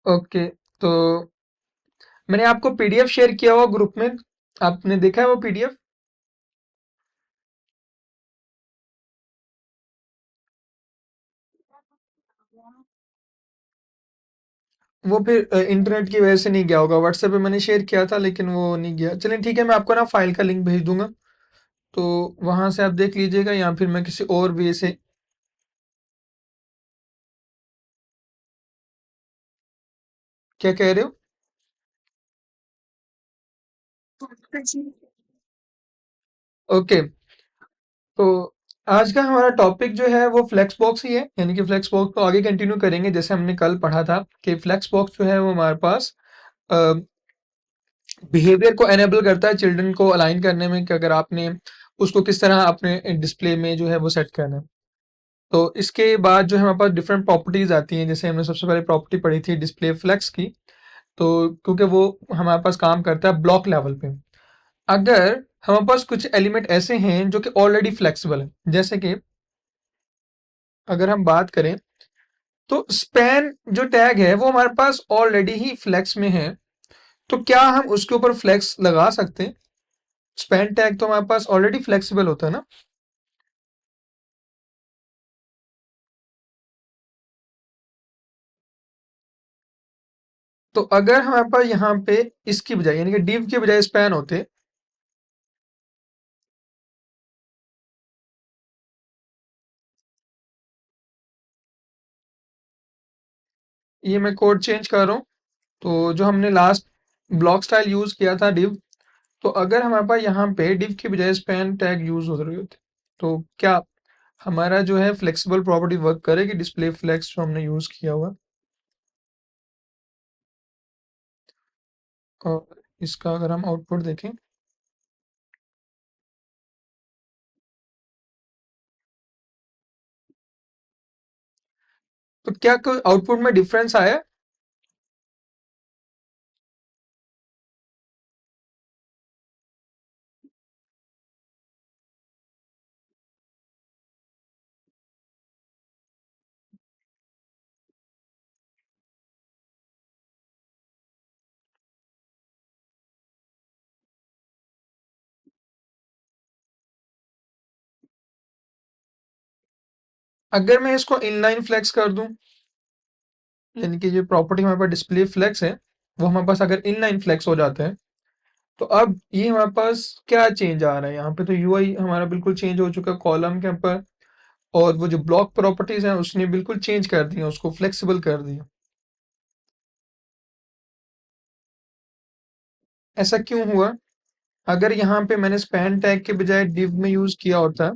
Okay, तो मैंने आपको पीडीएफ शेयर किया हुआ ग्रुप में, आपने देखा है वो पीडीएफ? वो फिर इंटरनेट की वजह से नहीं गया होगा। व्हाट्सएप पे मैंने शेयर किया था लेकिन वो नहीं गया। चलिए ठीक है, मैं आपको ना फाइल का लिंक भेज दूंगा, तो वहां से आप देख लीजिएगा, या फिर मैं किसी और वे से। क्या कह रहे हो? ओके, तो आज का हमारा टॉपिक जो है वो फ्लेक्स बॉक्स ही है, यानी कि फ्लेक्स बॉक्स को आगे कंटिन्यू करेंगे। जैसे हमने कल पढ़ा था कि फ्लेक्स बॉक्स जो है वो हमारे पास बिहेवियर को एनेबल करता है चिल्ड्रन को अलाइन करने में, कि अगर आपने उसको किस तरह अपने डिस्प्ले में जो है वो सेट करना है। तो इसके बाद जो है हमारे पास डिफरेंट प्रॉपर्टीज आती हैं। जैसे हमने सबसे पहले प्रॉपर्टी पढ़ी थी डिस्प्ले फ्लेक्स की, तो क्योंकि वो हमारे पास काम करता है ब्लॉक लेवल पे। अगर हमारे पास कुछ एलिमेंट ऐसे हैं जो कि ऑलरेडी फ्लेक्सिबल है, जैसे कि अगर हम बात करें तो स्पैन जो टैग है वो हमारे पास ऑलरेडी ही फ्लेक्स में है, तो क्या हम उसके ऊपर फ्लेक्स लगा सकते हैं? स्पैन टैग तो हमारे पास ऑलरेडी फ्लेक्सिबल होता है ना। तो अगर हमारे पास यहाँ पे इसकी बजाय यानी कि डिव की बजाय स्पैन होते, ये मैं कोड चेंज कर रहा हूँ। तो जो हमने लास्ट ब्लॉक स्टाइल यूज किया था डिव, तो अगर हमारे पास यहाँ पे डिव की बजाय स्पैन टैग यूज हो रहे होते, तो क्या हमारा जो है फ्लेक्सिबल प्रॉपर्टी वर्क करेगी, डिस्प्ले फ्लेक्स जो हमने यूज किया हुआ। और इसका अगर हम आउटपुट देखें, तो क्या कोई आउटपुट में डिफरेंस आया? अगर मैं इसको इनलाइन फ्लेक्स कर दूं, यानी कि जो प्रॉपर्टी हमारे पास डिस्प्ले फ्लेक्स है, वो हमारे पास अगर इनलाइन फ्लेक्स हो जाता है, तो अब ये हमारे पास क्या चेंज आ रहा है? यहाँ पे तो यूआई हमारा बिल्कुल चेंज हो चुका है कॉलम के ऊपर, और वो जो ब्लॉक प्रॉपर्टीज हैं उसने बिल्कुल चेंज कर दिया, उसको फ्लेक्सिबल कर दिया। ऐसा क्यों हुआ? अगर यहाँ पे मैंने स्पैन टैग के बजाय डिव में यूज किया होता,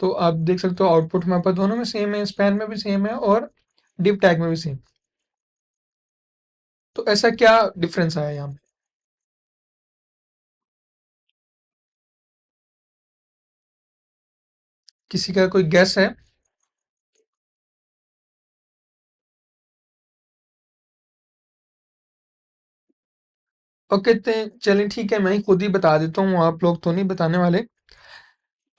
तो आप देख सकते हो आउटपुट हमारे पास दोनों में सेम है, स्पैन में भी सेम है और डिव टैग में भी सेम। तो ऐसा क्या डिफरेंस आया यहाँ पे? किसी का कोई गैस है? ओके, तो चलिए ठीक है, मैं ही खुद ही बता देता हूँ, आप लोग तो नहीं बताने वाले।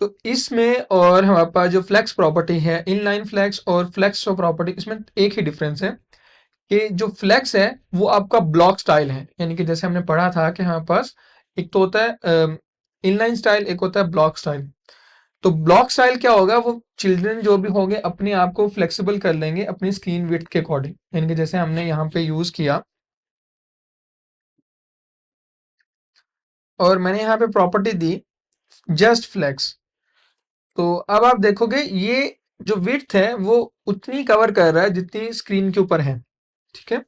तो इसमें और हमारे पास जो फ्लेक्स प्रॉपर्टी है, इनलाइन फ्लेक्स और फ्लेक्स शो प्रॉपर्टी, इसमें एक ही डिफरेंस है कि जो फ्लेक्स है वो आपका ब्लॉक स्टाइल है। यानी कि जैसे हमने पढ़ा था कि हमारे पास एक तो होता है इनलाइन स्टाइल, एक होता है ब्लॉक स्टाइल। तो ब्लॉक स्टाइल क्या होगा, वो चिल्ड्रन जो भी होंगे अपने आप को फ्लेक्सिबल कर लेंगे अपनी स्क्रीन विड्थ के अकॉर्डिंग, यानी कि जैसे हमने यहाँ पे यूज किया, और मैंने यहाँ पे प्रॉपर्टी दी जस्ट फ्लेक्स। तो अब आप देखोगे ये जो विड्थ है वो उतनी कवर कर रहा है जितनी स्क्रीन के ऊपर है, ठीक है।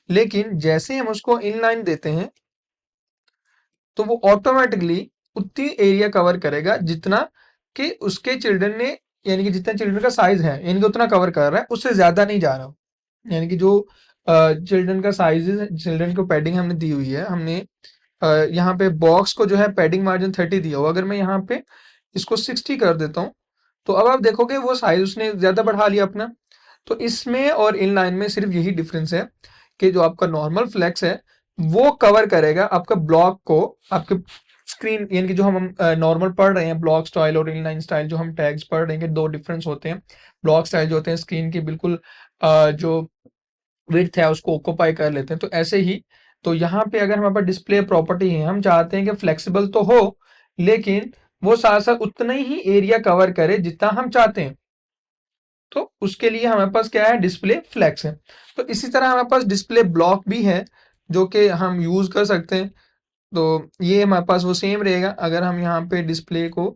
लेकिन जैसे हम उसको इनलाइन देते हैं, तो वो ऑटोमेटिकली उतनी एरिया कवर करेगा जितना कि उसके चिल्ड्रन ने, यानी कि जितना चिल्ड्रन का साइज है, यानी कि उतना कवर कर रहा है, उससे ज्यादा नहीं जा रहा। यानी कि जो चिल्ड्रन का साइज, चिल्ड्रन को पैडिंग हमने दी हुई है, हमने यहाँ पे बॉक्स को जो है पैडिंग मार्जिन 30 दिया हुआ, अगर मैं यहाँ पे इसको 60 कर देता हूँ, तो अब आप देखोगे वो साइज उसने ज्यादा बढ़ा लिया अपना। तो इसमें और इनलाइन में सिर्फ यही डिफरेंस है कि जो आपका नॉर्मल फ्लेक्स है वो कवर करेगा आपका ब्लॉक को, आपके स्क्रीन, यानी कि जो हम नॉर्मल पढ़ रहे हैं ब्लॉक स्टाइल और इनलाइन स्टाइल, जो हम टैग्स पढ़ रहे हैं कि दो डिफरेंस होते हैं। ब्लॉक स्टाइल जो होते हैं स्क्रीन की बिल्कुल जो विड्थ है उसको ऑक्यूपाई कर लेते हैं, तो ऐसे ही तो यहाँ पे अगर हमारे पास डिस्प्ले प्रॉपर्टी है, हम चाहते हैं कि फ्लेक्सिबल तो हो लेकिन वो साथ साथ उतना ही एरिया कवर करे जितना हम चाहते हैं, तो उसके लिए हमारे पास क्या है, डिस्प्ले फ्लेक्स है। तो इसी तरह हमारे पास डिस्प्ले ब्लॉक भी है जो कि हम यूज कर सकते हैं। तो ये हमारे पास वो सेम रहेगा, अगर हम यहाँ पे डिस्प्ले को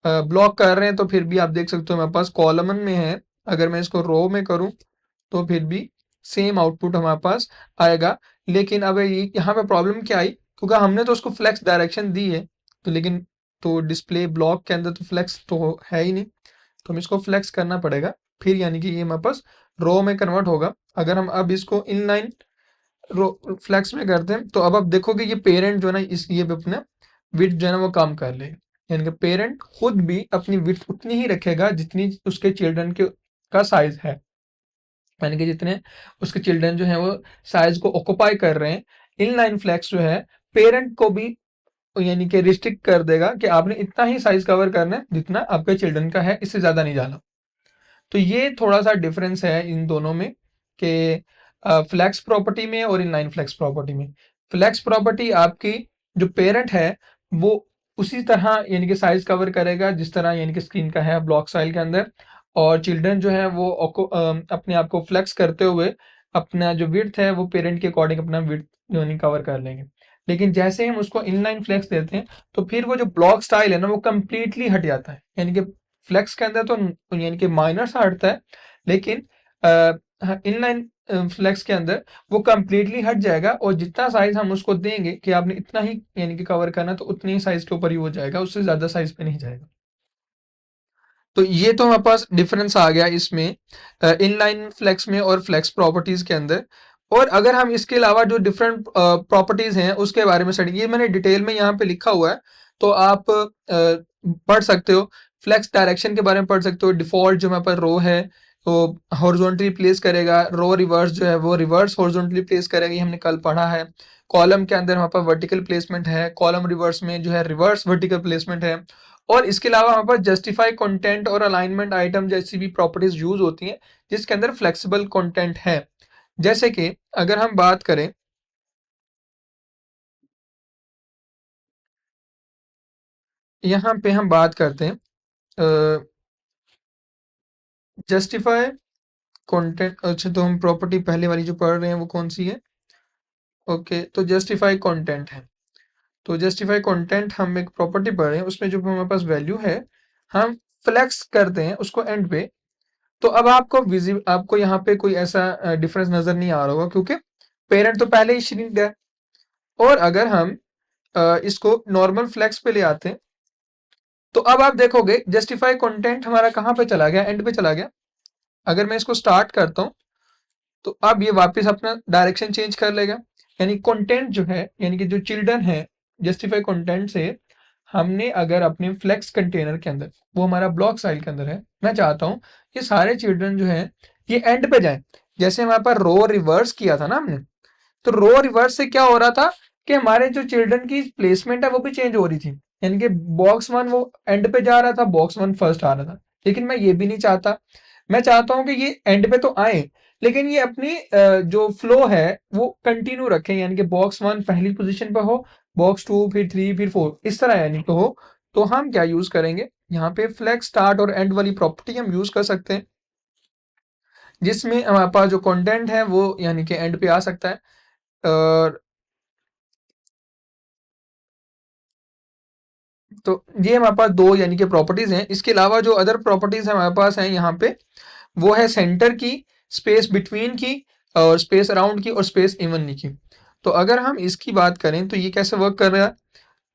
ब्लॉक कर रहे हैं तो फिर भी आप देख सकते हो हमारे पास कॉलमन में है, अगर मैं इसको रो में करूं तो फिर भी सेम आउटपुट हमारे पास आएगा। लेकिन अब ये यहाँ पे प्रॉब्लम क्या आई, क्योंकि हमने तो उसको फ्लेक्स डायरेक्शन दी है, तो लेकिन तो डिस्प्ले ब्लॉक के अंदर तो फ्लेक्स तो है ही नहीं, तो हमें इसको फ्लेक्स करना पड़ेगा, फिर यानी कि ये हमारे पास रो में कन्वर्ट होगा। अगर हम अब इसको इनलाइन रो फ्लेक्स में करते हैं तो अब आप देखोगे ये पेरेंट जो है ना, इस ये अपना विड्थ जो है ना वो कम कर लेगा, यानी कि पेरेंट खुद भी अपनी विड्थ उतनी ही रखेगा जितनी उसके चिल्ड्रन के का साइज है, यानी कि जितने उसके चिल्ड्रन जो हैं वो साइज को ऑक्युपाई कर रहे हैं। इनलाइन फ्लेक्स जो है पेरेंट को भी यानी कि रिस्ट्रिक्ट कर देगा कि आपने इतना ही साइज कवर करना है जितना आपके चिल्ड्रन का है, इससे ज्यादा नहीं जाना। तो ये थोड़ा सा डिफरेंस है इन दोनों में कि फ्लेक्स प्रॉपर्टी में और इनलाइन फ्लेक्स प्रॉपर्टी में। फ्लेक्स प्रॉपर्टी आपकी जो पेरेंट है वो उसी तरह यानी कि साइज कवर करेगा जिस तरह यानी कि स्क्रीन का है ब्लॉक स्टाइल के अंदर, और चिल्ड्रन जो है वो अपने आप को फ्लेक्स करते हुए अपना जो विड्थ है वो पेरेंट के अकॉर्डिंग अपना विड्थ यानी कवर कर लेंगे। लेकिन जैसे हम उसको इनलाइन फ्लेक्स देते हैं तो फिर वो जो ब्लॉक स्टाइल है ना वो कंप्लीटली हट जाता है, यानी कि फ्लेक्स के अंदर तो यानी कि माइनर सा हटता है, लेकिन इनलाइन फ्लेक्स के अंदर वो कंप्लीटली हट जाएगा, और जितना साइज हम उसको देंगे कि आपने इतना ही यानी कि कवर करना, तो उतनी ही साइज के ऊपर ही हो जाएगा, उससे ज्यादा साइज पे नहीं जाएगा। तो ये तो हमारे पास डिफरेंस आ गया इसमें इनलाइन फ्लेक्स में और फ्लेक्स प्रॉपर्टीज के अंदर। और अगर हम इसके अलावा जो डिफरेंट प्रॉपर्टीज हैं उसके बारे में स्टडी, ये मैंने डिटेल में यहाँ पे लिखा हुआ है, तो आप पढ़ सकते हो। फ्लेक्स डायरेक्शन के बारे में पढ़ सकते हो। डिफॉल्ट जो हमारे पास रो है तो हॉरिजॉन्टली प्लेस करेगा, रो रिवर्स जो है वो रिवर्स हॉरिजॉन्टली प्लेस करेगा, ये हमने कल पढ़ा है। कॉलम के अंदर हमारे पास वर्टिकल प्लेसमेंट है, कॉलम रिवर्स में जो है रिवर्स वर्टिकल प्लेसमेंट है। और इसके अलावा हमारे पास जस्टिफाई कंटेंट और अलाइनमेंट आइटम जैसी भी प्रॉपर्टीज यूज होती हैं जिसके अंदर फ्लेक्सिबल कंटेंट है। जैसे कि अगर हम बात करें, यहाँ पे हम बात करते हैं जस्टिफाई कंटेंट। अच्छा, तो हम प्रॉपर्टी पहले वाली जो पढ़ रहे हैं वो कौन सी है? ओके, तो जस्टिफाई कंटेंट है। तो जस्टिफाई कंटेंट हम एक प्रॉपर्टी पढ़ रहे हैं, उसमें जो हमारे पास वैल्यू है हम फ्लेक्स करते हैं उसको एंड पे। तो अब आपको यहाँ पे कोई ऐसा डिफरेंस नजर नहीं आ रहा होगा क्योंकि पेरेंट तो पहले ही श्रिंक्ड है। और अगर हम इसको नॉर्मल फ्लेक्स पे ले आते हैं तो अब आप देखोगे जस्टिफाई कंटेंट हमारा कहाँ पे चला गया, एंड पे चला गया। अगर मैं इसको स्टार्ट करता हूँ तो अब ये वापस अपना डायरेक्शन चेंज कर लेगा, यानी कंटेंट जो है यानी कि जो चिल्ड्रन है जस्टिफाई कंटेंट से हमने अगर अपने फ्लेक्स कंटेनर के अंदर, वो हमारा ब्लॉक स्टाइल के अंदर है, मैं चाहता हूँ ये सारे चिल्ड्रन जो है ये एंड पे जाए। जैसे हमारे पास रो रिवर्स किया था ना हमने, तो रो रिवर्स से क्या हो रहा था कि हमारे जो चिल्ड्रन की प्लेसमेंट है वो भी चेंज हो रही थी, यानी कि बॉक्स वन वो एंड पे जा रहा था, बॉक्स वन फर्स्ट आ रहा था। लेकिन मैं ये भी नहीं चाहता, मैं चाहता हूं कि ये एंड पे तो आए लेकिन ये अपनी जो फ्लो है वो कंटिन्यू रखें, यानी कि बॉक्स वन पहली पोजीशन पे हो, बॉक्स टू फिर थ्री फिर फोर इस तरह यानी कि हो। तो हम क्या यूज करेंगे यहाँ पे, फ्लेक्स स्टार्ट और एंड वाली प्रॉपर्टी हम यूज कर सकते हैं, जिसमें हमारे पास जो कंटेंट है वो यानी कि एंड पे आ सकता है। और तो ये हमारे पास दो यानी कि प्रॉपर्टीज हैं। इसके अलावा जो अदर प्रॉपर्टीज हमारे पास हैं यहाँ पे, वो है सेंटर की, स्पेस बिटवीन की, और स्पेस अराउंड की, और स्पेस इवनली की। तो अगर हम इसकी बात करें तो ये कैसे वर्क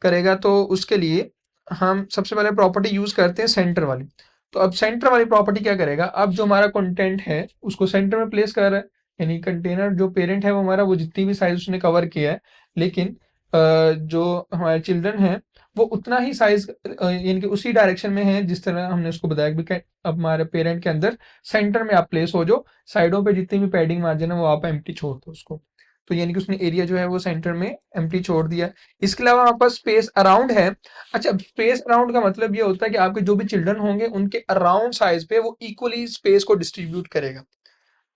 करेगा, तो उसके लिए हम सबसे पहले प्रॉपर्टी यूज करते हैं सेंटर वाली। तो अब सेंटर वाली प्रॉपर्टी क्या करेगा, अब जो हमारा कंटेंट है उसको सेंटर में प्लेस कर रहा है, यानी कंटेनर जो पेरेंट है वो हमारा वो जितनी भी साइज उसने कवर किया है, लेकिन जो हमारे चिल्ड्रन है वो उतना ही साइज यानी कि उसी डायरेक्शन में है जिस तरह हमने उसको बताया कि अब हमारे पेरेंट के अंदर सेंटर में आप प्लेस हो, जो साइडों पे जितनी भी पैडिंग मार्जिन है वो आप एम्प्टी छोड़ दो उसको। तो यानी कि उसने एरिया जो है वो सेंटर में एम्प्टी छोड़ दिया। इसके अलावा हमारे पास स्पेस अराउंड है। अच्छा, स्पेस अराउंड का मतलब ये होता है कि आपके जो भी चिल्ड्रन होंगे उनके अराउंड साइज पे वो इक्वली स्पेस को डिस्ट्रीब्यूट करेगा।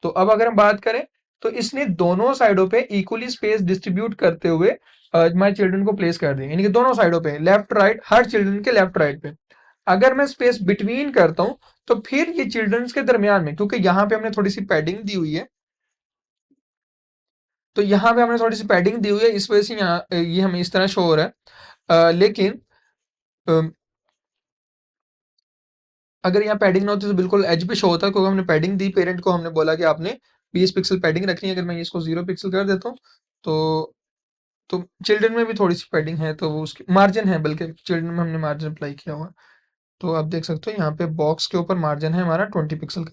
तो अब अगर हम बात करें तो इसने दोनों साइडों पे इक्वली स्पेस डिस्ट्रीब्यूट करते हुए माय चिल्ड्रन को प्लेस कर दिया, यानी कि दोनों साइडों पे लेफ्ट राइट, हर चिल्ड्रन के लेफ्ट राइट पे। अगर मैं स्पेस बिटवीन करता हूं तो फिर ये चिल्ड्रंस के दरमियान में, क्योंकि यहाँ पे हमने थोड़ी सी पैडिंग दी हुई है, तो यहाँ पे हमने थोड़ी सी पैडिंग दी हुई है, इस वजह से यहाँ ये हमें इस तरह शो हो रहा है। लेकिन अम, अगर यहाँ पैडिंग ना होती तो बिल्कुल एज पे शो होता, क्योंकि हमने पैडिंग दी, पेरेंट को हमने बोला कि आपने 20 पिक्सल पैडिंग रखनी है। अगर मैं इसको 0 पिक्सल कर देता हूँ तो तो चिल्ड्रन में भी थोड़ी सी पैडिंग है, तो वो उसकी मार्जिन है, बल्कि चिल्ड्रन में हमने मार्जिन अप्लाई किया हुआ है। तो आप देख सकते हो यहाँ पे बॉक्स के ऊपर मार्जिन है हमारा 20 पिक्सल का,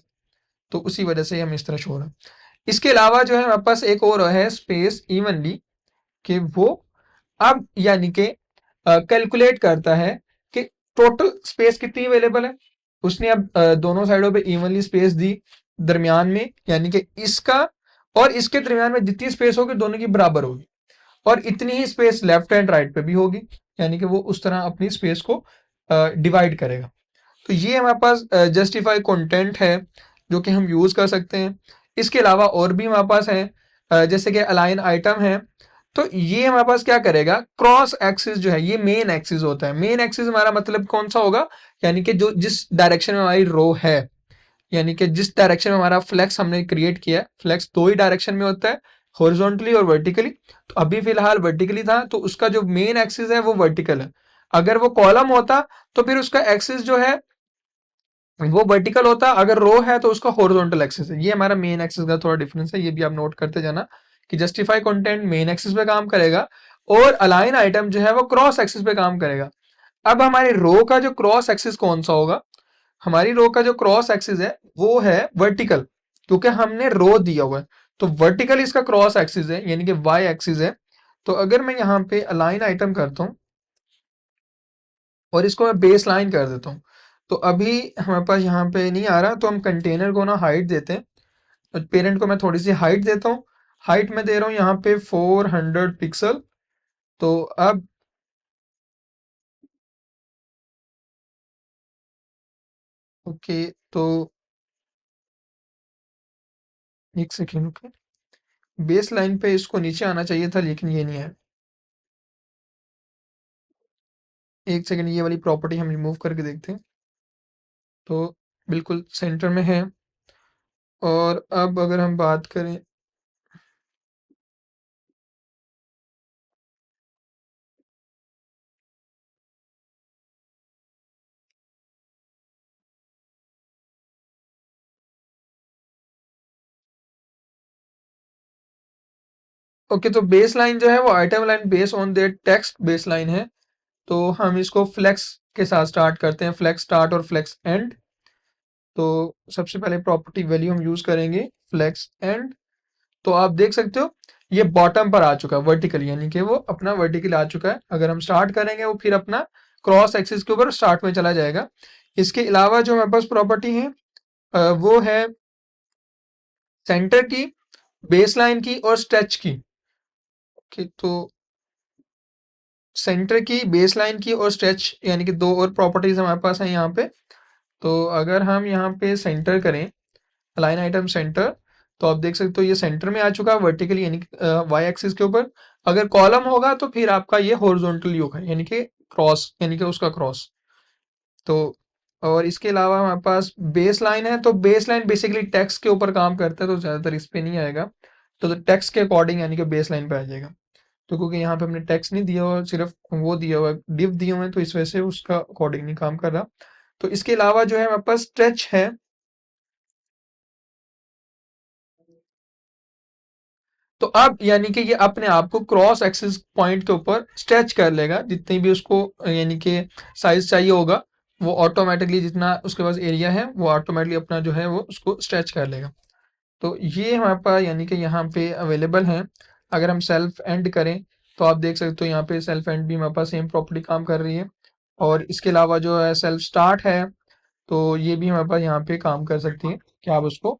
तो उसी वजह से हम इस तरह शो हो रहा है। इसके अलावा जो है हमारे पास एक और है स्पेस इवनली, कि वो अब यानी कि कैलकुलेट करता है कि टोटल स्पेस कितनी अवेलेबल है। उसने अब दोनों साइडों पे इवनली स्पेस दी दरमियान में, यानी कि इसका और इसके दरमियान में जितनी स्पेस होगी दोनों की बराबर होगी, और इतनी ही स्पेस लेफ्ट एंड राइट पे भी होगी, यानी कि वो उस तरह अपनी स्पेस को डिवाइड करेगा। तो ये हमारे पास जस्टिफाई कंटेंट है जो कि हम यूज कर सकते हैं। इसके अलावा और भी हमारे पास है, जैसे कि अलाइन आइटम है। तो ये हमारे पास क्या करेगा, क्रॉस एक्सिस जो है ये मेन एक्सिस होता है। मेन एक्सिस हमारा मतलब कौन सा होगा, यानी कि जो जिस डायरेक्शन में हमारी रो है, यानी कि जिस डायरेक्शन में हमारा फ्लेक्स हमने क्रिएट किया है, फ्लेक्स दो ही डायरेक्शन में होता है, हॉरिजॉन्टली और वर्टिकली। तो अभी फिलहाल वर्टिकली था, तो उसका जो मेन एक्सिस है वो वर्टिकल है। अगर वो कॉलम होता तो फिर उसका एक्सिस जो है वो वर्टिकल होता, अगर रो है तो उसका हॉरिजॉन्टल एक्सिस है। ये हमारा मेन एक्सिस का थोड़ा डिफरेंस है, ये भी आप नोट करते जाना कि जस्टिफाई कंटेंट मेन एक्सिस पे काम करेगा और अलाइन आइटम जो है वो क्रॉस एक्सिस पे काम करेगा। अब हमारी रो का जो क्रॉस एक्सिस कौन सा होगा, हमारी रो का जो क्रॉस एक्सिस है वो है वर्टिकल, क्योंकि हमने रो दिया हुआ है। तो वर्टिकल इसका क्रॉस एक्सिस है, यानी कि वाई एक्सिस है। तो अगर मैं यहाँ पे अलाइन आइटम करता हूँ और इसको मैं बेस लाइन कर देता हूँ, तो अभी हमारे पास यहाँ पे नहीं आ रहा, तो हम कंटेनर को ना हाइट देते हैं। तो पेरेंट को मैं थोड़ी सी हाइट देता हूँ, हाइट में दे रहा हूँ यहाँ पे 400 पिक्सल। तो अब ओके, तो एक सेकेंड, ओके, बेस लाइन पे इसको नीचे आना चाहिए था लेकिन ये नहीं है। एक सेकेंड, ये वाली प्रॉपर्टी हम रिमूव करके देखते हैं। तो बिल्कुल सेंटर में है। और अब अगर हम बात करें, ओके, तो बेस लाइन जो है वो item line base on the text base line है। तो हम इसको फ्लेक्स के साथ स्टार्ट करते हैं, फ्लेक्स स्टार्ट और फ्लेक्स एंड। तो सबसे पहले प्रॉपर्टी वैल्यू हम यूज करेंगे फ्लेक्स एंड। तो आप देख सकते हो ये बॉटम पर आ चुका है वर्टिकल, यानी कि वो अपना वर्टिकल आ चुका है। अगर हम स्टार्ट करेंगे वो फिर अपना क्रॉस एक्सिस के ऊपर स्टार्ट में चला जाएगा। इसके अलावा जो हमारे पास प्रॉपर्टी है वो है सेंटर की, बेस लाइन की और स्ट्रेच की। ओके, तो सेंटर की, बेस लाइन की और स्ट्रेच, यानी कि दो और प्रॉपर्टीज हमारे पास हैं यहाँ पे। तो अगर हम यहाँ पे सेंटर करें, अलाइन आइटम सेंटर, तो आप देख सकते हो ये सेंटर में आ चुका है वर्टिकली, यानी वाई एक्सिस के ऊपर। अगर कॉलम होगा तो फिर आपका ये हॉरिजॉन्टली होगा, यानी कि क्रॉस, यानी कि उसका क्रॉस। तो और इसके अलावा हमारे पास बेस लाइन है। तो बेस लाइन बेसिकली टेक्स्ट के ऊपर काम करता है, तो ज़्यादातर इस पे नहीं आएगा। तो टेक्स्ट के अकॉर्डिंग यानी कि बेस लाइन पे आ जाएगा। तो क्योंकि यहाँ पे हमने टेक्स्ट नहीं दिया हुआ, सिर्फ वो दिया हुआ है, डिव दिए हुए हैं, तो इस वजह से उसका अकॉर्डिंग नहीं काम कर रहा। तो इसके अलावा जो है हमारे पास स्ट्रेच है। तो अब यानी कि ये अपने आप को क्रॉस एक्सिस पॉइंट के ऊपर स्ट्रेच कर लेगा, जितनी भी उसको यानी कि साइज चाहिए होगा, वो ऑटोमेटिकली जितना उसके पास एरिया है वो ऑटोमेटिकली अपना जो है वो उसको स्ट्रेच कर लेगा। तो ये हमारे पास यानी कि यहाँ पे अवेलेबल है। अगर हम सेल्फ एंड करें तो आप देख सकते हो यहाँ पे सेल्फ एंड भी हमारे पास सेम प्रॉपर्टी काम कर रही है। और इसके अलावा जो है सेल्फ स्टार्ट है, तो ये भी हमारे पास यहाँ पे काम कर सकती है कि आप उसको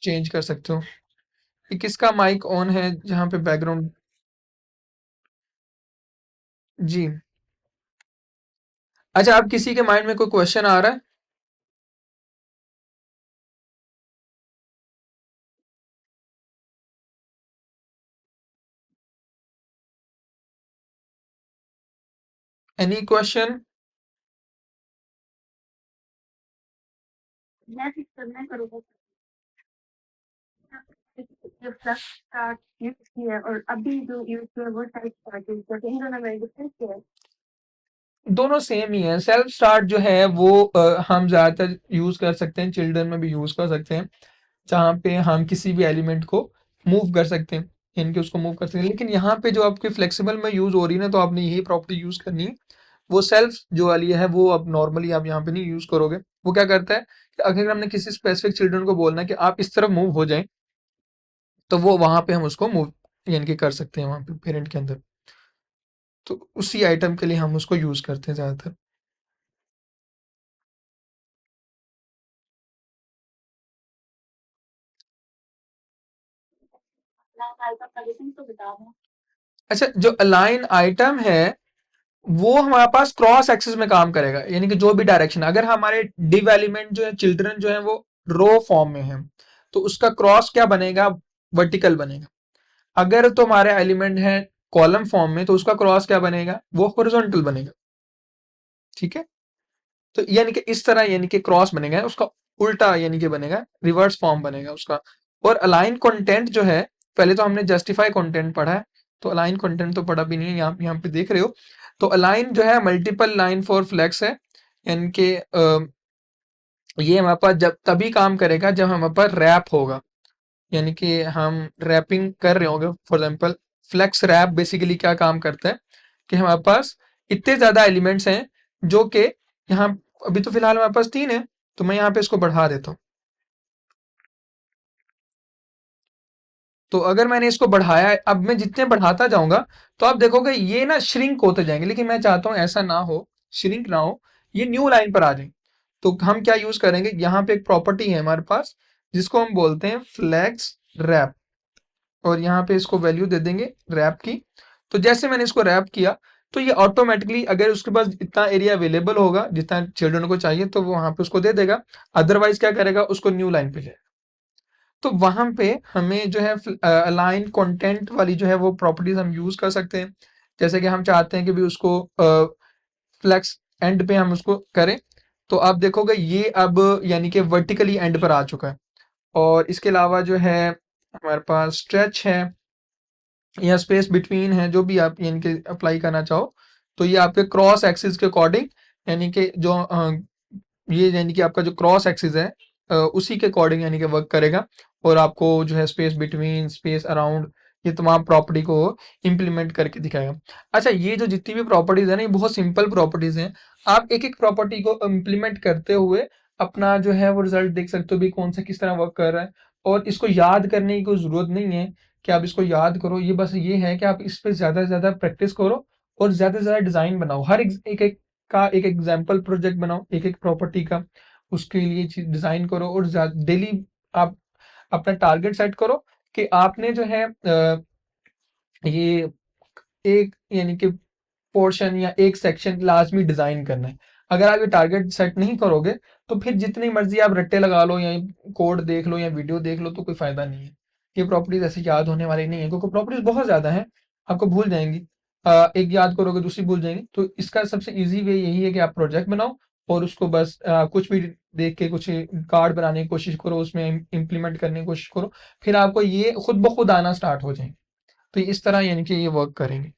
चेंज कर सकते हो। ये किसका माइक ऑन है जहाँ पे बैकग्राउंड? जी। अच्छा, आप किसी के माइंड में कोई क्वेश्चन आ रहा है? Any question? मैं सिस्टम में करूँगा जो फ्लक्स स्टार्ट यूज किया और अभी जो यूज किया वो टाइप स्टार्ट यूज किया, तो इन दोनों में डिफरेंस क्या है? दोनों सेम ही है। सेल्फ स्टार्ट जो है वो हम ज़्यादातर यूज़ कर सकते हैं, चिल्ड्रन में भी यूज़ कर सकते हैं, जहाँ पे हम किसी भी एलिमेंट को मूव कर सकते हैं, यानी कि उसको मूव कर सकते हैं। लेकिन यहाँ पे जो आपके फ्लेक्सिबल में यूज़ हो रही है ना, तो आपने यही प्रॉपर्टी यूज़ करनी है। वो सेल्फ जो वाली है वो अब नॉर्मली आप यहाँ पे नहीं यूज़ करोगे। वो क्या करता है कि अगर हमने किसी स्पेसिफिक चिल्ड्रन को बोलना है कि आप इस तरफ मूव हो जाएं, तो वो वहाँ पे हम उसको मूव यानी कि कर सकते हैं वहाँ पे पेरेंट के अंदर। तो उसी आइटम के लिए हम उसको यूज़ करते हैं ज़्यादातर। ना फाइल का पोजीशन तो बता दो। अच्छा, जो अलाइन आइटम है वो हमारे पास क्रॉस एक्सिस में काम करेगा, यानी कि जो भी डायरेक्शन, अगर हमारे डिव एलिमेंट जो है चिल्ड्रन जो है वो रो फॉर्म में है, तो उसका क्रॉस क्या बनेगा? वर्टिकल बनेगा। अगर तो हमारे एलिमेंट है कॉलम फॉर्म में, तो उसका क्रॉस क्या बनेगा? वो हॉरिजॉन्टल बनेगा। ठीक है, तो यानी कि इस तरह यानी कि क्रॉस बनेगा, उसका उल्टा यानी कि बनेगा, रिवर्स फॉर्म बनेगा उसका। और अलाइन कंटेंट जो है, पहले तो हमने जस्टिफाई कंटेंट पढ़ा है, तो अलाइन कंटेंट तो पढ़ा भी नहीं है, यहाँ पे देख रहे हो। तो अलाइन जो है मल्टीपल लाइन फॉर फ्लेक्स है, यानी कि ये हमारे पास जब तभी काम करेगा जब हमारे पास रैप होगा, यानी कि हम रैपिंग कर रहे होंगे। For example flex wrap basically क्या काम करता है कि हमारे पास इतने ज्यादा एलिमेंट्स हैं जो कि यहाँ, अभी तो फिलहाल हमारे पास 3 है, तो मैं यहाँ पे इसको बढ़ा देता हूँ। तो अगर मैंने इसको बढ़ाया है, अब मैं जितने बढ़ाता जाऊंगा तो आप देखोगे ये ना श्रिंक होते जाएंगे, लेकिन मैं चाहता हूँ ऐसा ना हो, श्रिंक ना हो, ये न्यू लाइन पर आ जाए। तो हम क्या यूज करेंगे, यहाँ पे एक प्रॉपर्टी है हमारे पास जिसको हम बोलते हैं फ्लेक्स रैप, और यहाँ पे इसको वैल्यू दे देंगे रैप की। तो जैसे मैंने इसको रैप किया, तो ये ऑटोमेटिकली अगर उसके पास इतना एरिया अवेलेबल होगा जितना चिल्ड्रन को चाहिए, तो वो वहां पे उसको दे देगा। अदरवाइज क्या करेगा, उसको न्यू लाइन पे जाएगा। तो वहां पे हमें जो है अलाइन कंटेंट वाली जो है वो प्रॉपर्टीज हम यूज कर सकते हैं। जैसे कि हम चाहते हैं कि भी उसको फ्लेक्स एंड पे हम उसको करें, तो आप देखोगे ये अब यानी कि वर्टिकली एंड पर आ चुका है। और इसके अलावा जो है हमारे पास स्ट्रेच है या स्पेस बिटवीन है, जो भी आप यानी कि अप्लाई करना चाहो, तो ये आपके क्रॉस एक्सिस के अकॉर्डिंग, यानी कि जो ये यानी कि आपका जो क्रॉस एक्सिस है उसी के अकॉर्डिंग यानी कि वर्क करेगा। और आपको जो है स्पेस बिटवीन, स्पेस अराउंड, ये तमाम प्रॉपर्टी को इम्प्लीमेंट करके दिखाएगा। अच्छा, ये जो जितनी भी प्रॉपर्टीज है ना, ये बहुत सिंपल प्रॉपर्टीज हैं। आप एक एक प्रॉपर्टी को इम्प्लीमेंट करते हुए अपना जो है वो रिजल्ट देख सकते हो भी कौन सा किस तरह वर्क कर रहा है। और इसको याद करने की कोई जरूरत नहीं है कि आप इसको याद करो, ये बस ये है कि आप इस पे ज्यादा से ज्यादा प्रैक्टिस करो और ज्यादा से ज्यादा डिजाइन बनाओ। हर एक एक का एक एग्जाम्पल प्रोजेक्ट बनाओ, एक एक प्रॉपर्टी का, उसके लिए चीज डिजाइन करो। और डेली आप अपना टारगेट सेट करो कि आपने जो है ये एक यानी कि पोर्शन या एक सेक्शन लाजमी डिजाइन करना है। अगर आप ये टारगेट सेट नहीं करोगे, तो फिर जितनी मर्जी आप रट्टे लगा लो या कोड देख लो या वीडियो देख लो, तो कोई फायदा नहीं है। ये प्रॉपर्टीज ऐसे याद होने वाली नहीं है, क्योंकि प्रॉपर्टीज बहुत ज्यादा है, आपको भूल जाएंगी। एक याद करोगे दूसरी भूल जाएंगी। तो इसका सबसे इजी वे यही है कि आप प्रोजेक्ट बनाओ और उसको बस कुछ भी देख के कुछ कार्ड बनाने की कोशिश करो, उसमें इम्प्लीमेंट करने की कोशिश करो, फिर आपको ये खुद ब खुद आना स्टार्ट हो जाएंगे। तो इस तरह यानी कि ये वर्क करेंगे।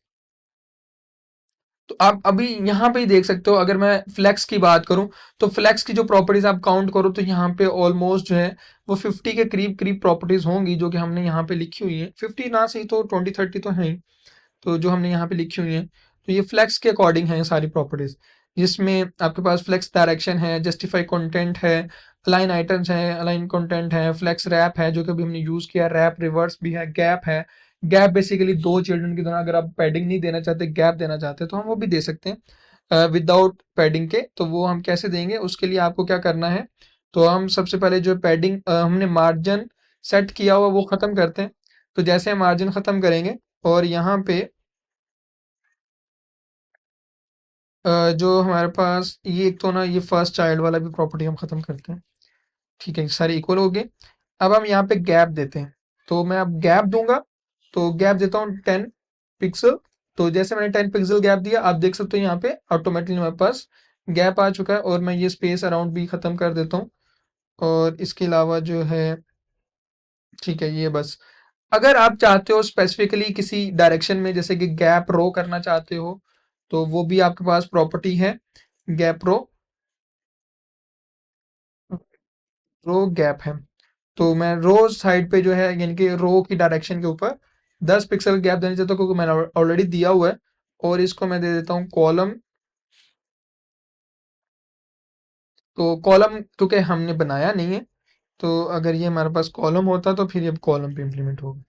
तो आप अभी यहाँ पे ही देख सकते हो, अगर मैं फ्लेक्स की बात करूं, तो फ्लेक्स की जो प्रॉपर्टीज आप काउंट करो, तो यहाँ पे ऑलमोस्ट जो है वो 50 के करीब करीब प्रॉपर्टीज होंगी जो कि हमने यहाँ पे लिखी हुई है। 50 ना सही तो 20-30 तो है ही, तो जो हमने यहाँ पे लिखी हुई है, तो ये फ्लेक्स के अकॉर्डिंग है सारी प्रॉपर्टीज। जिसमें आपके पास फ्लेक्स डायरेक्शन है, जस्टिफाई कंटेंट है, अलाइन आइटम्स है, अलाइन कंटेंट है, फ्लेक्स रैप है जो कि अभी हमने यूज किया, रैप रिवर्स भी है, गैप है। गैप बेसिकली 2 चिल्ड्रन की तरह, अगर आप पैडिंग नहीं देना चाहते, गैप देना चाहते हैं, तो हम वो भी दे सकते हैं विदाउट पैडिंग के। तो वो हम कैसे देंगे, उसके लिए आपको क्या करना है, तो हम सबसे पहले जो पैडिंग हमने मार्जिन सेट किया हुआ वो ख़त्म करते हैं। तो जैसे हम मार्जिन ख़त्म करेंगे और यहाँ पे जो हमारे पास ये एक तो ना ये फर्स्ट चाइल्ड वाला भी प्रॉपर्टी हम ख़त्म करते हैं। ठीक है, सारे इक्वल हो गए। अब हम यहाँ पे गैप देते हैं, तो मैं अब गैप दूंगा, तो गैप देता हूँ 10 पिक्सल। तो जैसे मैंने 10 पिक्सल गैप दिया, आप देख सकते हो यहाँ पे ऑटोमेटिकली हमारे पास गैप आ चुका है। और मैं ये स्पेस अराउंड भी खत्म कर देता हूँ। और इसके अलावा जो है, ठीक है, ये बस। अगर आप चाहते हो स्पेसिफिकली किसी डायरेक्शन में, जैसे कि गैप रो करना चाहते हो, तो वो भी आपके पास प्रॉपर्टी है, गैप रो गैप है। तो मैं रो साइड पे जो है, यानी कि रो की डायरेक्शन के ऊपर 10 पिक्सल गैप देना चाहता हूँ, क्योंकि मैंने ऑलरेडी दिया हुआ है। और इसको मैं दे देता हूँ कॉलम। तो कॉलम क्योंकि हमने बनाया नहीं है, तो अगर ये हमारे पास कॉलम होता तो फिर ये कॉलम पे इम्प्लीमेंट होगा।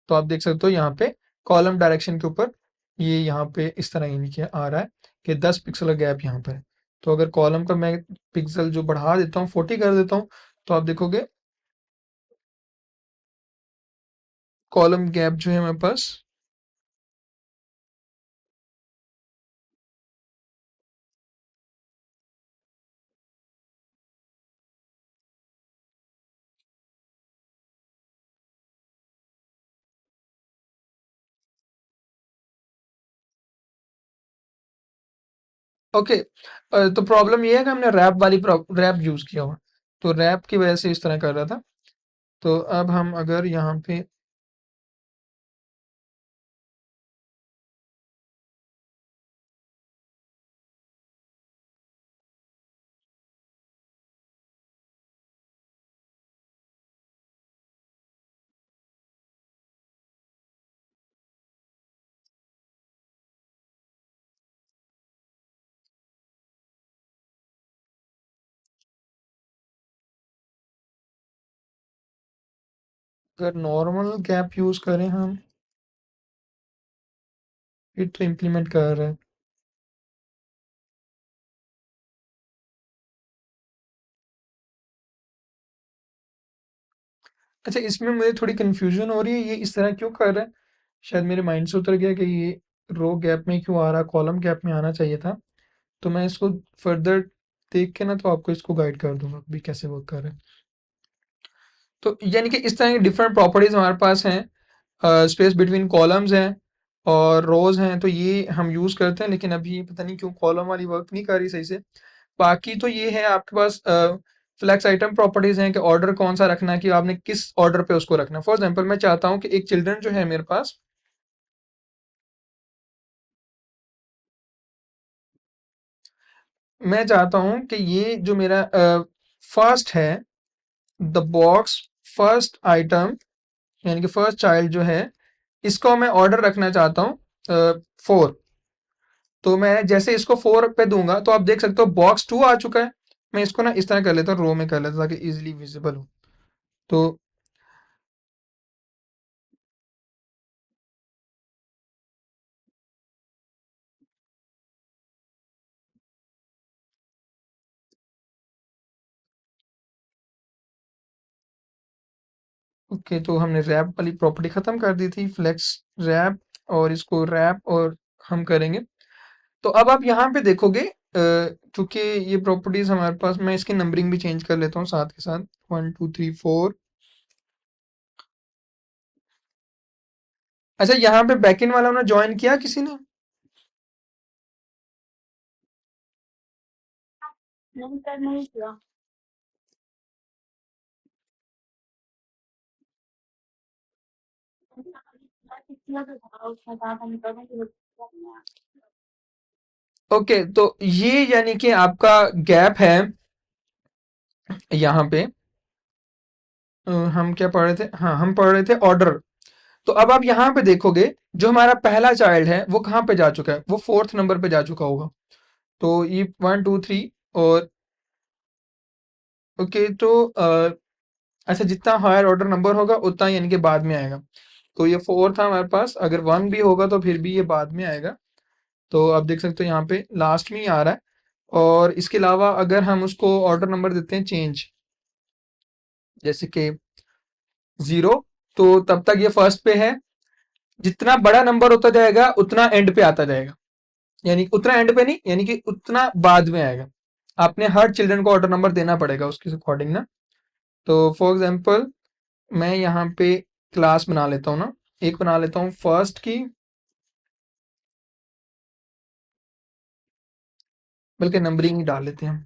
तो आप देख सकते हो यहाँ पे कॉलम डायरेक्शन के ऊपर ये यहाँ पे इस तरह यानी कि आ रहा है कि 10 पिक्सल का गैप यहाँ पर है। तो अगर कॉलम का मैं पिक्सल जो बढ़ा देता हूँ, 40 कर देता हूँ, तो आप देखोगे कॉलम गैप जो है हमारे पास, ओके। तो प्रॉब्लम ये है कि हमने रैप यूज किया हुआ, तो रैप की वजह से इस तरह कर रहा था। तो अब हम अगर यहाँ पे अगर नॉर्मल गैप यूज करें हम, फिर तो इम्प्लीमेंट कर रहे हैं। अच्छा, इसमें मुझे थोड़ी कंफ्यूजन हो रही है, ये इस तरह क्यों कर रहा है। शायद मेरे माइंड से उतर गया कि ये रो गैप में क्यों आ रहा है, कॉलम गैप में आना चाहिए था। तो मैं इसको फर्दर देख के ना तो आपको इसको गाइड कर दूंगा भी कैसे वर्क कर रहा है। तो यानी कि इस तरह की डिफरेंट प्रॉपर्टीज हमारे पास हैं, स्पेस बिटवीन कॉलम्स हैं और रोज हैं, तो ये हम यूज करते हैं। लेकिन अभी पता नहीं क्यों कॉलम वाली वर्क नहीं कर रही सही से। बाकी तो ये है आपके पास फ्लैक्स आइटम प्रॉपर्टीज हैं कि ऑर्डर कौन सा रखना है, कि आपने किस ऑर्डर पे उसको रखना है। फॉर एग्जांपल मैं चाहता हूँ कि एक चिल्ड्रन जो है मेरे पास, मैं चाहता हूँ कि ये जो मेरा फर्स्ट है, द बॉक्स फर्स्ट आइटम, यानी कि फर्स्ट चाइल्ड जो है, इसको मैं ऑर्डर रखना चाहता हूँ 4। तो मैं जैसे इसको 4 पे दूंगा, तो आप देख सकते हो बॉक्स 2 आ चुका है। मैं इसको ना इस तरह कर लेता हूँ, रो में कर लेता हूँ ताकि इजिली विजिबल हो। तो ओके, तो हमने रैप वाली प्रॉपर्टी खत्म कर दी थी, फ्लेक्स रैप। और इसको रैप और हम करेंगे। तो अब आप यहाँ पे देखोगे क्योंकि ये प्रॉपर्टीज हमारे पास, मैं इसकी नंबरिंग भी चेंज कर लेता हूँ साथ के साथ, 1 2 3 4। अच्छा, यहाँ पे बैकएंड वाला ना ज्वाइन किया किसी ने। नहीं सर, नहीं किया। किया तो था, उसमें था हम करेंगे। ओके, तो ये यानी कि आपका गैप है यहाँ पे। हम क्या पढ़ रहे थे, हाँ हम पढ़ रहे थे ऑर्डर। तो अब आप यहाँ पे देखोगे जो हमारा पहला चाइल्ड है वो कहाँ पे जा चुका है, वो 4th नंबर पे जा चुका होगा। तो ये 1 2 3 और ओके। तो अच्छा, जितना हायर ऑर्डर नंबर होगा उतना यानी कि बाद में आएगा। तो ये 4 था हमारे पास, अगर 1 भी होगा तो फिर भी ये बाद में आएगा। तो आप देख सकते हो यहाँ पे लास्ट में ही आ रहा है। और इसके अलावा अगर हम उसको ऑर्डर नंबर देते हैं चेंज, जैसे कि 0, तो तब तक ये फर्स्ट पे है। जितना बड़ा नंबर होता जाएगा उतना एंड पे आता जाएगा, यानी उतना एंड पे नहीं, यानी कि उतना बाद में आएगा। आपने हर चिल्ड्रन को ऑर्डर नंबर देना पड़ेगा उसके अकॉर्डिंग ना। तो फॉर एग्जांपल मैं यहाँ पे क्लास बना लेता हूँ ना, एक बना लेता हूँ फर्स्ट की, बल्कि नंबरिंग ही डाल लेते हैं हम,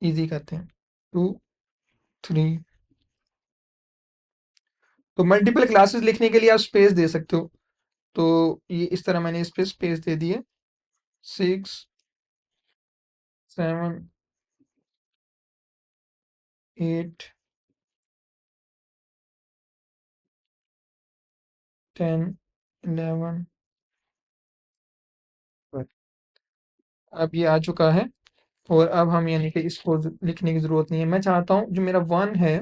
इजी करते हैं, 2 3। तो मल्टीपल क्लासेस लिखने के लिए आप स्पेस दे सकते हो। तो ये इस तरह मैंने इस पे स्पेस दे दिए, 6 7 8 10 11। अब ये आ चुका है। और अब हम यानी कि इसको लिखने की जरूरत नहीं है। मैं चाहता हूँ जो मेरा 1 है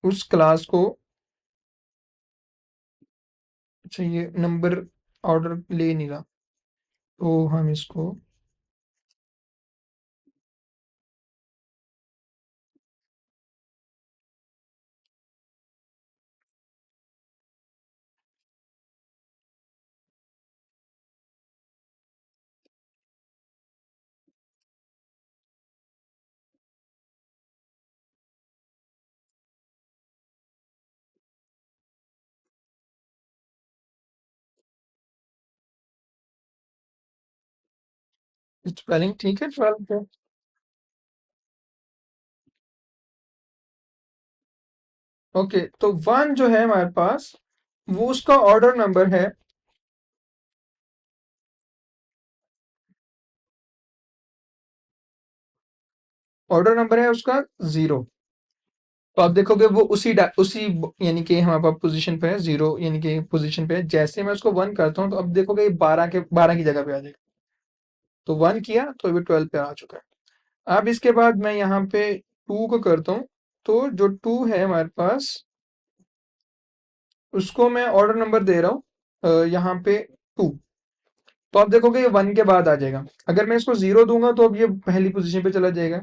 उस क्लास को, अच्छा ये नंबर ऑर्डर ले नहीं रहा, तो हम इसको स्पेलिंग ठीक है 12 पे। ओके, तो 1 जो है हमारे पास वो उसका ऑर्डर नंबर है, ऑर्डर नंबर है उसका 0। तो आप देखोगे वो उसी यानी कि हमारे पास पोजीशन पे है 0, यानी कि पोजीशन पे है। जैसे मैं उसको 1 करता हूँ तो अब देखोगे ये 12 की जगह पे आ जाएगा। तो 1 किया तो ये 12 पे आ चुका है। अब इसके बाद मैं यहाँ पे 2 को करता हूँ, तो जो 2 है हमारे पास उसको मैं ऑर्डर नंबर दे रहा हूँ यहाँ पे 2। तो आप देखोगे ये 1 के बाद आ जाएगा। अगर मैं इसको 0 दूंगा तो अब ये पहली पोजीशन पे चला जाएगा।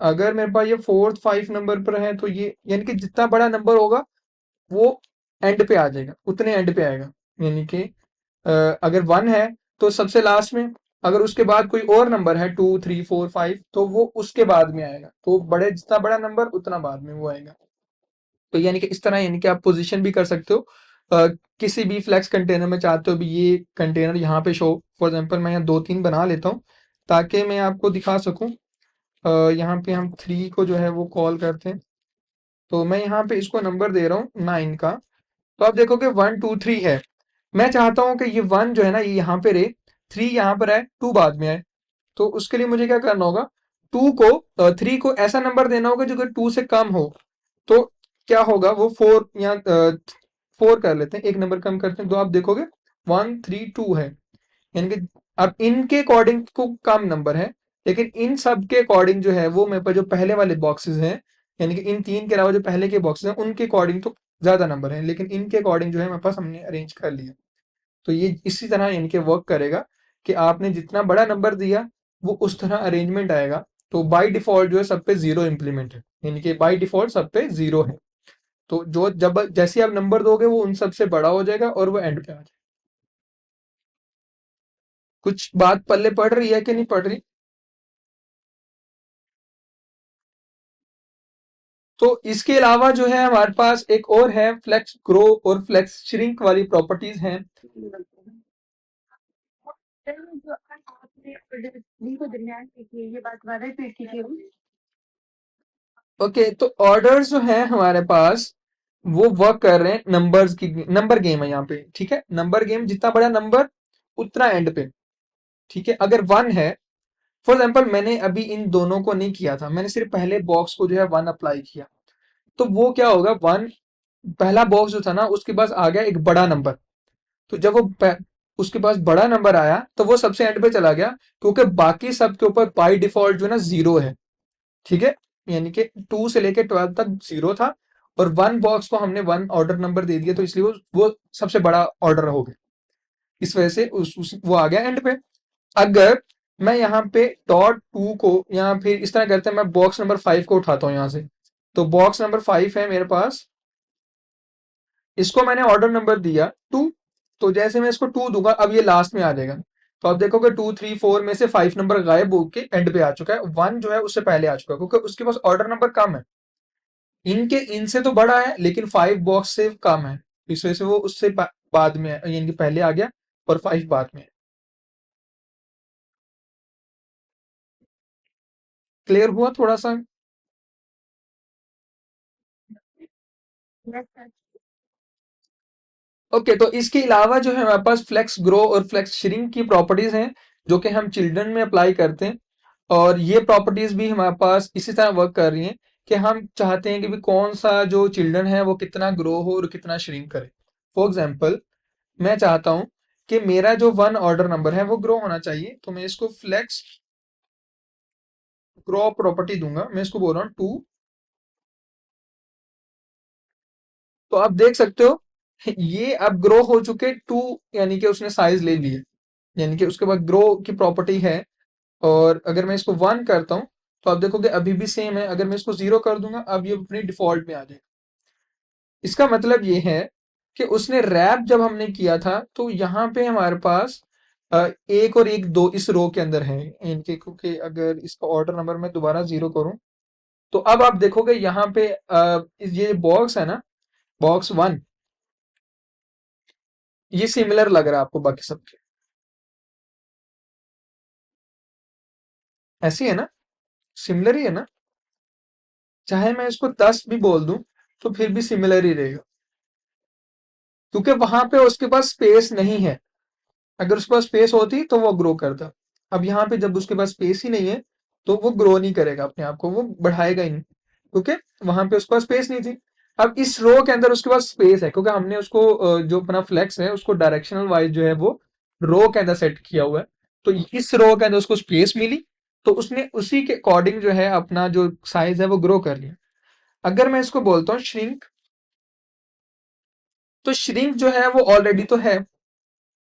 अगर मेरे पास ये 4th 5 नंबर पर है तो ये यानी कि जितना बड़ा नंबर होगा वो एंड पे आ जाएगा, उतने एंड पे आएगा। यानी कि अगर 1 है तो सबसे लास्ट में, अगर उसके बाद कोई और नंबर है 2 3 4 5 तो वो उसके बाद में आएगा। तो जितना बड़ा नंबर उतना बाद में वो आएगा। तो यानी कि इस तरह यानी कि आप पोजीशन भी कर सकते हो। अ, किसी भी फ्लेक्स कंटेनर में चाहते हो भी ये कंटेनर यहाँ पे शो, फॉर एग्जांपल मैं यहाँ 2 3 बना लेता हूँ ताकि मैं आपको दिखा सकूं। यहाँ पे हम 3 को जो है वो कॉल करते हैं। तो मैं यहाँ पे इसको नंबर दे रहा हूँ 9 का। तो आप देखोगे 1 2 3 है। मैं चाहता हूँ कि ये 1 जो है ना ये यहाँ पे रहे, 3 यहाँ पर आए, 2 बाद में आए। तो उसके लिए मुझे क्या करना होगा, 3 को ऐसा नंबर देना होगा जो कि 2 से कम हो। तो क्या होगा वो 4 या 4 कर लेते हैं, एक नंबर कम करते हैं। तो आप देखोगे 1 3 2 है, यानी कि अब इनके अकॉर्डिंग को कम नंबर है, लेकिन इन सब के अकॉर्डिंग जो है वो मेरे पास जो पहले वाले बॉक्सेस हैं, यानी कि इन 3 के अलावा जो पहले के बॉक्सेस हैं उनके अकॉर्डिंग तो ज्यादा नंबर है, लेकिन इनके अकॉर्डिंग जो है मेरे पास हमने अरेंज कर लिया। तो ये इसी तरह यानी कि वर्क करेगा कि आपने जितना बड़ा नंबर दिया वो उस तरह अरेंजमेंट आएगा। तो बाय डिफॉल्ट जो है सब पे 0 इंप्लीमेंट है, यानी कि बाय डिफॉल्ट सब पे 0 है। तो जो जब जैसे आप नंबर दोगे वो उन सब से बड़ा हो जाएगा और वो एंड पे आ जाएगा। कुछ बात पल्ले पड़ रही है कि नहीं पड़ रही? तो इसके अलावा जो है हमारे पास एक और है, फ्लेक्स ग्रो और फ्लेक्स श्रिंक वाली प्रॉपर्टीज हैं। सर, जो आपने ऑर्डर को दरमियान में की ये बात दोबारा रिपीट कीजिए। ओके, तो ऑर्डर्स जो है हमारे पास वो वर्क कर रहे हैं नंबर्स की, नंबर गेम है यहाँ पे, ठीक है। नंबर गेम, जितना बड़ा नंबर उतना एंड पे, ठीक है। अगर 1 है, फॉर एग्जाम्पल मैंने अभी इन दोनों को नहीं किया था, मैंने सिर्फ पहले बॉक्स को जो है 1 अप्लाई किया। तो वो क्या होगा, 1 पहला बॉक्स जो था ना उसके पास आ गया एक बड़ा नंबर। तो जब वो उसके पास बड़ा नंबर आया तो वो सबसे एंड पे चला गया, क्योंकि बाकी सब के ऊपर बाई डिफॉल्ट जो है ना 0 है, ठीक है। यानी कि 2 से लेके 12 तक 0 था, और 1 बॉक्स को हमने 1 ऑर्डर नंबर दे दिया, तो इसलिए वो सबसे बड़ा ऑर्डर हो गया। इस वजह से वो आ गया एंड पे। अगर मैं यहाँ पे डॉट टू को, यहाँ फिर इस तरह करते हैं, मैं बॉक्स नंबर 5 को उठाता हूँ यहाँ से। तो बॉक्स नंबर 5 है मेरे पास, इसको मैंने ऑर्डर नंबर दिया 2। तो जैसे मैं इसको 2 दूंगा, अब ये लास्ट में आ जाएगा। तो आप देखोगे 2 3 4 में से 5 नंबर गायब होके एंड पे आ चुका है, 1 जो है उससे पहले आ चुका है, क्योंकि उसके पास ऑर्डर नंबर कम है। इनके इनसे तो बड़ा है, लेकिन 5 बॉक्स से कम है, इस वजह से वो उससे बाद में यानी कि पहले आ गया और 5 बाद में। क्लियर हुआ थोड़ा सा? Yes, sir. ओके, तो इसके अलावा जो है हमारे पास फ्लेक्स ग्रो और फ्लेक्स श्रिंक की प्रॉपर्टीज हैं, जो कि हम चिल्ड्रन में अप्लाई करते हैं। और ये प्रॉपर्टीज भी हमारे पास इसी तरह वर्क कर रही हैं कि हम चाहते हैं कि भी कौन सा जो चिल्ड्रन है वो कितना ग्रो हो और कितना श्रिंक करे। फॉर एग्जाम्पल, मैं चाहता हूं कि मेरा जो 1 ऑर्डर नंबर है वो ग्रो होना चाहिए, तो मैं इसको फ्लेक्स ग्रो प्रॉपर्टी दूंगा, मैं इसको बोल रहा हूँ 2। तो आप देख सकते हो ये अब ग्रो हो चुके 2, यानी कि उसने साइज ले लिए, यानी कि उसके बाद ग्रो की प्रॉपर्टी है। और अगर मैं इसको 1 करता हूं, तो आप देखोगे अभी भी सेम है। अगर मैं इसको 0 कर दूंगा, अब ये अपनी डिफॉल्ट में आ जाएगा। इसका मतलब ये है कि उसने रैप जब हमने किया था, तो यहाँ पे हमारे पास एक और एक दो इस रो के अंदर है इनके, क्योंकि अगर इसका ऑर्डर नंबर मैं दोबारा 0 करूं, तो अब आप देखोगे यहाँ पे ये बॉक्स है ना, बॉक्स 1, ये सिमिलर लग रहा है आपको बाकी सबके? ऐसी है ना, सिमिलर ही है ना? चाहे मैं इसको 10 भी बोल दूं, तो फिर भी सिमिलर ही रहेगा, क्योंकि वहां पे उसके पास स्पेस नहीं है। अगर उसके पास स्पेस होती तो वो ग्रो करता। अब यहाँ पे जब उसके पास स्पेस ही नहीं है, तो वो ग्रो नहीं करेगा अपने आप को, वो बढ़ाएगा ही नहीं, क्योंकि वहां पे उसके पास स्पेस नहीं थी। अब इस रो के अंदर उसके पास स्पेस है, क्योंकि हमने उसको जो अपना फ्लेक्स है उसको डायरेक्शनल वाइज जो है वो रो के अंदर सेट किया हुआ है। तो इस रो के अंदर उसको स्पेस मिली, तो उसने उसी के अकॉर्डिंग जो है अपना जो साइज है वो ग्रो कर लिया। अगर मैं इसको बोलता हूँ श्रिंक, तो श्रिंक जो है वो ऑलरेडी तो है,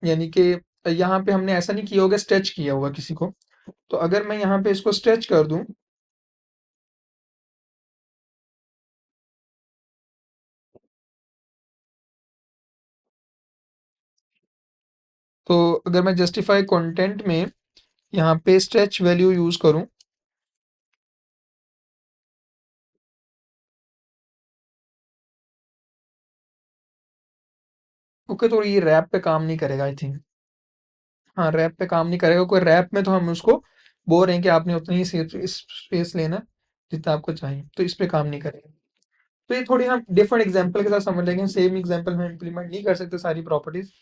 यानी कि यहाँ पे हमने ऐसा नहीं किया होगा स्ट्रेच किया होगा किसी को। तो अगर मैं यहाँ पे इसको स्ट्रेच कर दूं, तो अगर मैं जस्टिफाई कंटेंट में यहाँ पे स्ट्रेच वैल्यू यूज करूं, ओके, तो ये रैप पे काम नहीं करेगा आई थिंक। हाँ, रैप पे काम नहीं करेगा, कोई रैप में तो हम उसको बोल रहे हैं कि आपने उतनी ही स्पेस लेना जितना आपको चाहिए, तो इस पे काम नहीं करेगा। तो ये थोड़ी हम डिफरेंट एग्जांपल के साथ समझ लेंगे, सेम एग्जांपल में इंप्लीमेंट नहीं कर सकते सारी प्रॉपर्टीज,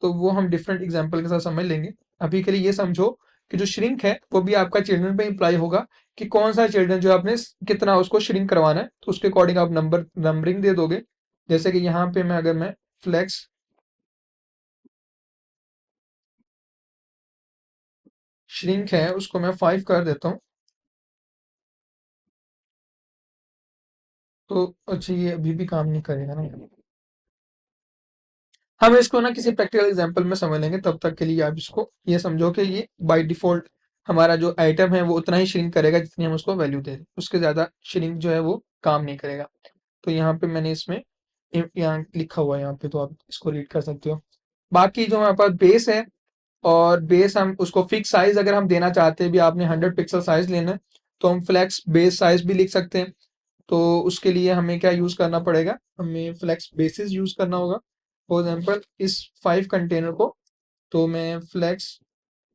तो वो हम डिफरेंट एग्जांपल के साथ समझ लेंगे। अभी के लिए ये समझो कि जो श्रिंक है वो भी आपका चिल्ड्रन पे अप्लाई होगा, कि कौन सा चिल्ड्रन जो आपने कितना उसको श्रिंक करवाना है, तो उसके अकॉर्डिंग आप नंबरिंग दे दोगे। जैसे कि यहाँ पे मैं अगर मैं फ्लेक्स श्रिंक है उसको मैं 5 कर देता हूँ, तो अच्छा ये अभी भी काम नहीं करेगा ना। हम इसको ना किसी प्रैक्टिकल एग्जांपल में समझ लेंगे, तब तक के लिए आप इसको ये समझो कि ये बाय डिफॉल्ट हमारा जो आइटम है वो उतना ही श्रिंक करेगा जितनी हम उसको वैल्यू दे दें, उसके ज्यादा श्रिंक जो है वो काम नहीं करेगा। तो यहाँ पे मैंने इसमें यहाँ लिखा हुआ है यहाँ पे, तो आप इसको रीड कर सकते हो। बाकी जो हमारे पास बेस है, और बेस हम उसको फिक्स साइज अगर हम देना चाहते हैं भी, आपने 100 पिक्सल साइज लेना है, तो हम फ्लेक्स बेस साइज भी लिख सकते हैं। तो उसके लिए हमें क्या यूज करना पड़ेगा, हमें फ्लेक्स बेसिस यूज करना होगा। फॉर एग्जाम्पल इस 5 कंटेनर को, तो मैं फ्लेक्स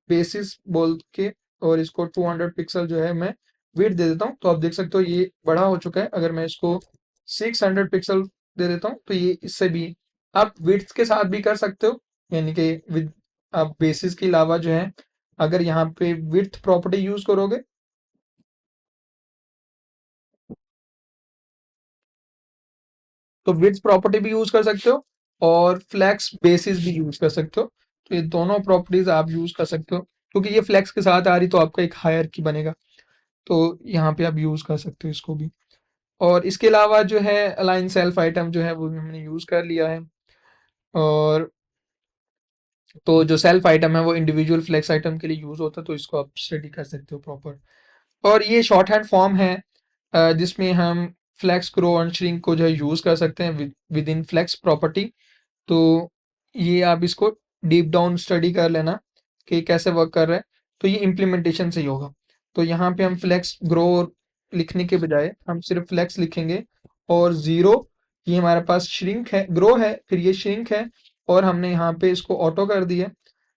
बेसिस बोल के और इसको 200 पिक्सल जो है मैं विड्थ दे देता हूँ, तो आप देख सकते हो ये बड़ा हो चुका है। अगर मैं इसको 600 पिक्सल दे देता हूँ, तो ये इससे भी आप विड्थ के साथ भी कर सकते हो, यानी कि विद आप बेसिस के अलावा जो है अगर यहाँ पे विड्थ प्रॉपर्टी यूज करोगे, तो विड्थ प्रॉपर्टी भी यूज कर सकते हो और फ्लेक्स बेसिस भी यूज कर सकते हो। तो ये दोनों प्रॉपर्टीज आप यूज कर सकते हो, क्योंकि ये फ्लेक्स के साथ आ रही तो आपका एक हायर की बनेगा, तो यहाँ पे आप यूज कर सकते हो इसको भी। और इसके अलावा जो है अलाइन सेल्फ आइटम जो है वो भी हमने यूज़ कर लिया है। और तो जो सेल्फ आइटम है वो इंडिविजुअल फ्लेक्स आइटम के लिए यूज़ होता है, तो इसको आप स्टडी कर सकते हो प्रॉपर। और ये शॉर्ट हैंड फॉर्म है जिसमें हम फ्लेक्स ग्रो एंड श्रिंक को जो है यूज़ कर सकते हैं विद इन फ्लेक्स प्रॉपर्टी। तो ये आप इसको डीप डाउन स्टडी कर लेना कि कैसे वर्क कर रहा है। तो ये इम्प्लीमेंटेशन से ही होगा। तो यहाँ पे हम फ्लेक्स ग्रो लिखने के बजाय हम सिर्फ फ्लेक्स लिखेंगे, और ज़ीरो ये हमारे पास श्रिंक है, ग्रो है, फिर ये श्रिंक है, और हमने यहाँ पे इसको ऑटो कर दिया।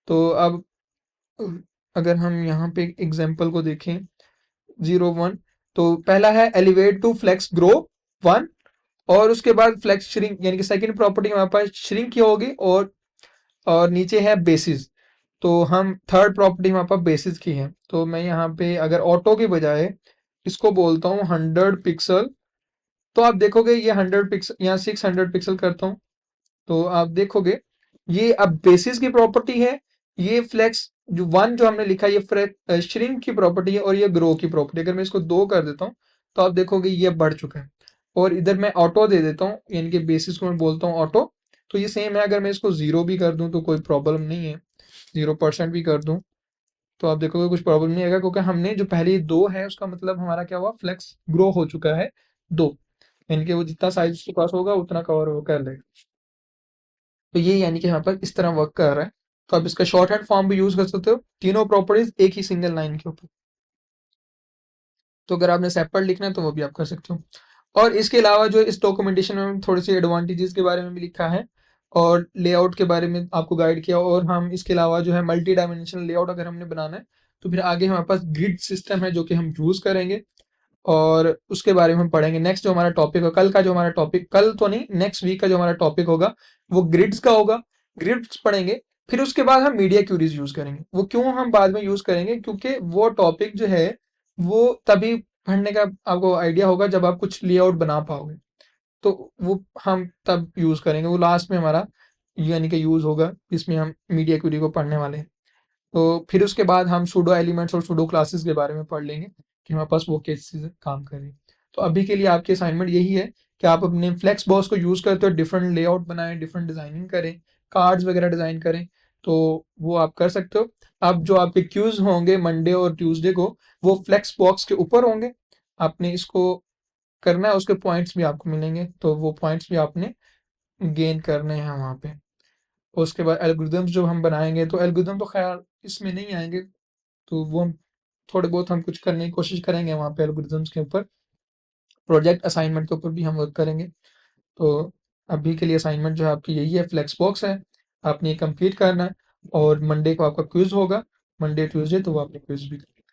तो अब अगर हम यहाँ पे एग्जांपल को देखें 0 1, तो पहला है एलिवेट टू फ्लेक्स ग्रो 1, और उसके बाद फ्लेक्स श्रिंक यानी कि सेकंड प्रॉपर्टी हमारे पास श्रिंक की होगी, और नीचे है बेसिस। तो हम थर्ड प्रॉपर्टी हमारे पास बेसिस की है। तो मैं यहाँ पे अगर ऑटो के बजाय इसको बोलता हूँ 100 पिक्सल, तो आप देखोगे ये 100 पिक्सल, यहाँ 600 पिक्सल करता हूँ, तो आप देखोगे ये अब बेसिस की प्रॉपर्टी है। ये फ्लेक्स जो 1 जो हमने लिखा है ये श्रिंक की प्रॉपर्टी है, और ये ग्रो की प्रॉपर्टी। अगर मैं इसको 2 कर देता हूँ तो आप देखोगे ये बढ़ चुका है। और इधर मैं ऑटो दे देता हूँ, यानी कि बेसिस को मैं बोलता हूँ ऑटो, तो ये सेम है। अगर मैं इसको 0 भी कर दूं तो कोई प्रॉब्लम नहीं है, 0% भी कर दूं तो आप देखोगे कुछ प्रॉब्लम नहीं आएगा, क्योंकि हमने जो पहले 2 है उसका मतलब हमारा क्या हुआ, फ्लेक्स ग्रो हो चुका है 2, यानी कि वो जितना साइज उसके पास होगा उतना कवर वो कर लेगा। तो ये यानी कि यहाँ पर इस तरह वर्क कर रहा है। तो आप इसका शॉर्ट हैंड फॉर्म भी यूज कर सकते हो, तीनों प्रॉपर्टीज एक ही सिंगल लाइन के ऊपर। तो अगर आपने सेपरेट लिखना है तो वो भी आप कर सकते हो। और इसके अलावा जो इस डॉक्यूमेंटेशन में थोड़ी सी एडवांटेजेस के बारे में भी लिखा है, और लेआउट के बारे में आपको गाइड किया। और हम इसके अलावा जो है मल्टी डायमेंशनल लेआउट अगर हमने बनाना है तो फिर आगे हमारे पास ग्रिड सिस्टम है जो कि हम यूज करेंगे, और उसके बारे में हम पढ़ेंगे। नेक्स्ट जो हमारा टॉपिक है, कल का जो हमारा टॉपिक, कल तो नहीं नेक्स्ट वीक का जो हमारा टॉपिक होगा वो ग्रिड्स का होगा। ग्रिड्स पढ़ेंगे, फिर उसके बाद हम मीडिया क्यूरीज यूज करेंगे। वो क्यों हम बाद में यूज करेंगे, क्योंकि वो टॉपिक जो है वो तभी पढ़ने का आपको आइडिया होगा जब आप कुछ लेआउट बना पाओगे। तो वो हम तब यूज करेंगे, वो लास्ट में हमारा यानी कि यूज होगा, इसमें हम मीडिया क्यूरी को पढ़ने वाले हैं। तो फिर उसके बाद हम सूडो एलिमेंट्स और सूडो क्लासेस के बारे में पढ़ लेंगे कि हमारे पास वो कैसे काम करें। तो अभी के लिए आपकी असाइनमेंट यही है कि आप अपने फ्लेक्स बॉक्स को यूज करते हो डिफरेंट लेआउट बनाएं, डिफरेंट डिजाइनिंग करें, कार्ड्स वगैरह डिजाइन करें। तो वो आप कर सकते हो। अब जो आपके क्यूज होंगे मंडे और ट्यूसडे को, वो फ्लेक्स बॉक्स के ऊपर होंगे। आपने इसको करना है, उसके पॉइंट्स भी आपको मिलेंगे, तो वो पॉइंट्स भी आपने गेन करने हैं वहाँ पे। उसके बाद एल्गोरिदम्स जो हम बनाएंगे, तो एल्गोरिदम तो खैर इसमें नहीं आएंगे, तो वो हम थोड़े बहुत हम कुछ करने की कोशिश करेंगे वहाँ पे एल्गोरिदम्स के ऊपर। प्रोजेक्ट असाइनमेंट के ऊपर भी हम वर्क करेंगे। तो अभी के लिए असाइनमेंट जो है आपकी यही है, फ्लेक्स बॉक्स है, आपने ये कंप्लीट करना है। और मंडे को आपका क्विज होगा, मंडे ट्यूसडे, तो वो आपने क्विज भी करना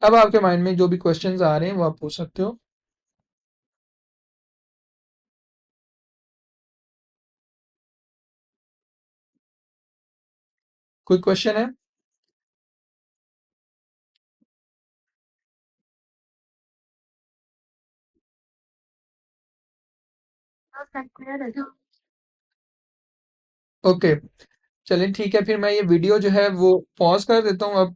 है। अब आपके माइंड में जो भी क्वेश्चंस आ रहे हैं वो आप पूछ सकते हो। कोई क्वेश्चन है? तो सब क्लियर है। ओके, चलिए ठीक है, फिर मैं ये वीडियो जो है वो पॉज कर देता हूँ अब।